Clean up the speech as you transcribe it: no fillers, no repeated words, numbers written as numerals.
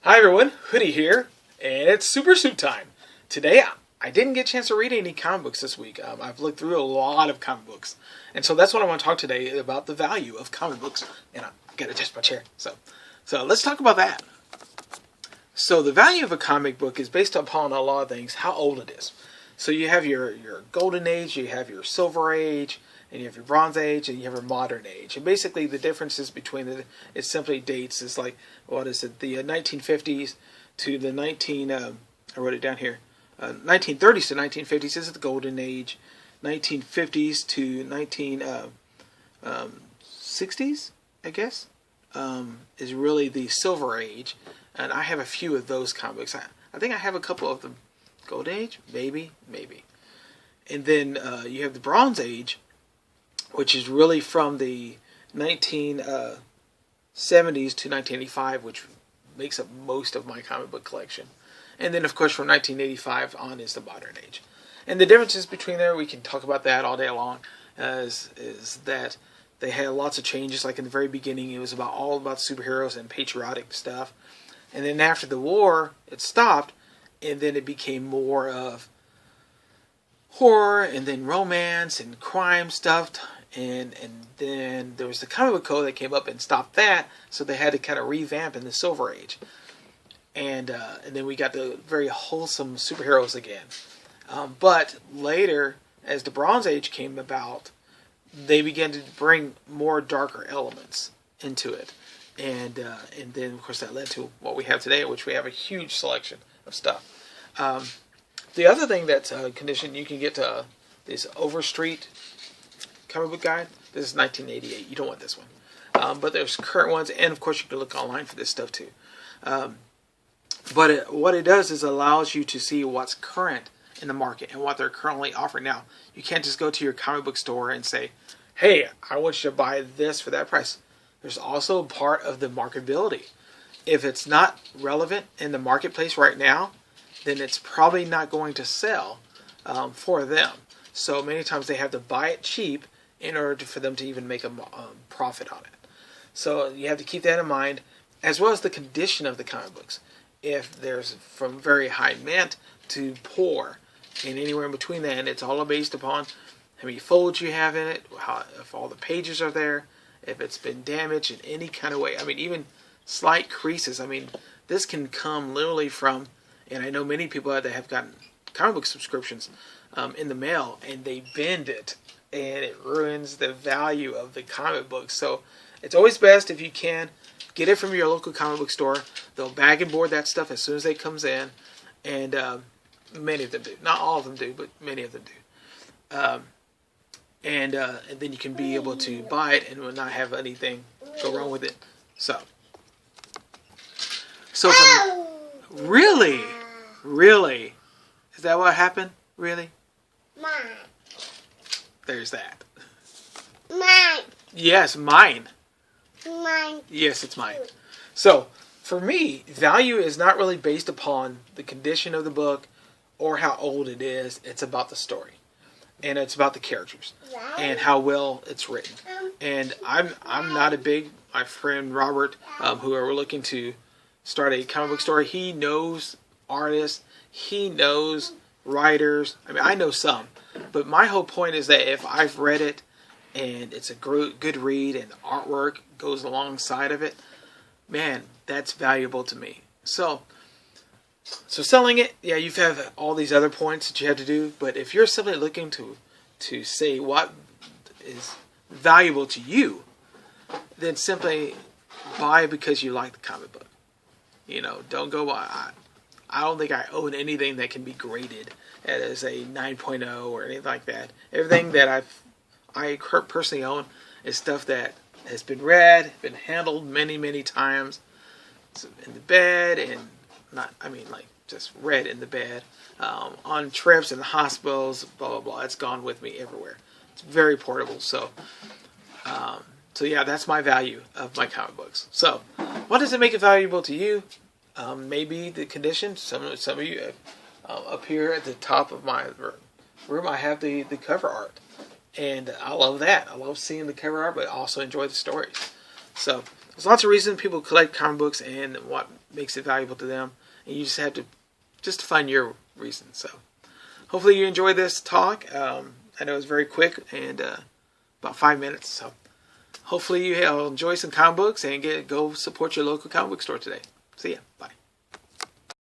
Hi everyone, Hoodie here, and it's Super Soup time. Today, I didn't get a chance to read any comic books this week. I've looked through a lot of comic books, and so that's what I want to talk today about, the value of comic books. And I got to adjust my chair. So let's talk about that. So the value of a comic book is based upon a lot of things, how old it is. So you have your golden age, you have your silver age, and you have your bronze age, and you have your modern age. And basically the differences between it simply dates. It's like, what is it, the 1950s to the I wrote it down here, 1930s to 1950s is the golden age, 1950s to 1960s, I guess, is really the silver age. And I have a few of those comics. I think I have a couple of the golden age, maybe. And then you have the bronze age, which is really from the 1970s to 1985, which makes up most of my comic book collection. And then, of course, from 1985 on is the modern age. And the differences between there, we can talk about that all day long, is that they had lots of changes. Like in the very beginning, it was all about superheroes and patriotic stuff. And then after the war, it stopped, and then it became more of horror, and then romance and crime stuff. And then there was the comic book code that came up and stopped that, so they had to kind of revamp in the Silver Age. And then we got the very wholesome superheroes again. But later, as the Bronze Age came about, they began to bring more darker elements into it. And then, of course, that led to what we have today, which we have a huge selection of stuff. The other thing that's conditioned, you can get this Overstreet comic book guide. This is 1988. You don't want this one. But there's current ones, and of course you can look online for this stuff too. But what it does is allows you to see what's current in the market and what they're currently offering now. You can't just go to your comic book store and say, hey, I want you to buy this for that price. There's also part of the marketability. If it's not relevant in the marketplace right now, then it's probably not going to sell for them. So many times they have to buy it cheap in order for them to even make a profit on it. So you have to keep that in mind, as well as the condition of the comic books. If there's from very high mint to poor, and anywhere in between that, and it's all based upon how many folds you have in it, if all the pages are there, if it's been damaged in any kind of way. I mean, even slight creases. I mean, this can come literally from, and I know many people that have gotten comic book subscriptions in the mail, and they bend it, and it ruins the value of the comic book. So it's always best, if you can, get it from your local comic book store. They'll bag and board that stuff as soon as it comes in, and many of them do. Not all of them do, but many of them do. And then you can be able to buy it and will not have anything go wrong with it. So from, really, is that what happened? Really? Mine. There's that. Mine. Yes, mine. Mine. Yes, it's mine. So for me, value is not really based upon the condition of the book or how old it is. It's about the story. And it's about the characters and how well it's written. And I'm not a big, my friend Robert, who are looking to start a comic book store, he knows artists, he knows writers. I mean, I know some, but my whole point is that if I've read it and it's a good read and the artwork goes alongside of it, man, that's valuable to me. So selling it, yeah, you have all these other points that you have to do, but if you're simply looking to say what is valuable to you, then simply buy because you like the comic book. You know, don't go buy. I don't think I own anything that can be graded as a 9.0 or anything like that. Everything that I personally own is stuff that has been read, been handled many times. It's in the bed, and just read in the bed, on trips in the hospitals, blah blah blah. It's gone with me everywhere. It's very portable. So yeah, that's my value of my comic books. So what does it make it valuable to you? Maybe the condition. Some of you up here at the top of my room, I have the cover art, and I love that. I love seeing the cover art, but I also enjoy the stories. So there's lots of reasons people collect comic books, and what makes it valuable to them, and you just have to find your reason. So hopefully you enjoy this talk. I know it's very quick and about 5 minutes. So hopefully you'll enjoy some comic books and go support your local comic book store today. See ya. Bye.